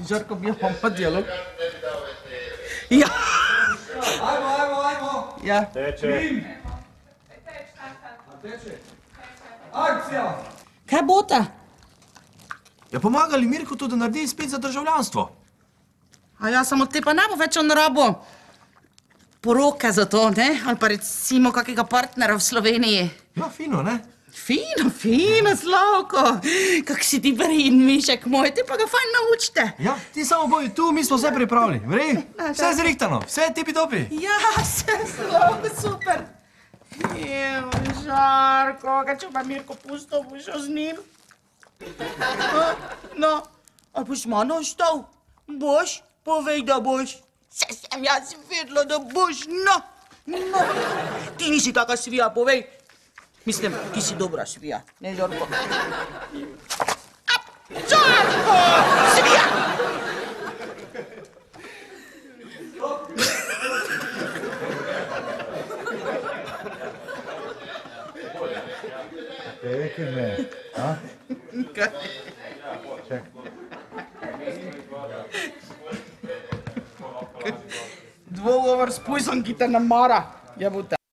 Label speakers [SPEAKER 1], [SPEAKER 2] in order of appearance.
[SPEAKER 1] Žarko, mi imamo pa dialog. Ja. Ajmo. Ja.
[SPEAKER 2] Teče.
[SPEAKER 1] Akcija! Kaj bota?
[SPEAKER 3] Ja, pomagali Mirku to, da naredi izpit za državljanstvo.
[SPEAKER 1] A ja, samo te pa ne bo več on rabo poroke za to, ne? Ali pa recimo kakega partnera v Sloveniji.
[SPEAKER 3] Ja, fino, ne?
[SPEAKER 1] Fino, Slavko. Kak si ti prin, mišek moj, ti pa ga fajn naučite.
[SPEAKER 3] Ja, ti samo boj tu, mi smo vse pripravili, vrej? Vse je zrihtano, vse je tipi-topi.
[SPEAKER 1] Ja, vse, Slavko, super. Žarko, kaj če pa Mirko pusto, boš šel z njim? No, ali boš mano ostal? Boš? Povej, da boš. Se sem jaz vedela, da boš, no. Ti nisi taka svija, povej. Mislim, ti si dobra svija, ne, Žarko? Žarko! Svija!
[SPEAKER 2] Čekaj me, a?
[SPEAKER 1] Kaj?
[SPEAKER 2] Čekaj.
[SPEAKER 1] Dvogovor s pujsom, ki te namara. Jebote.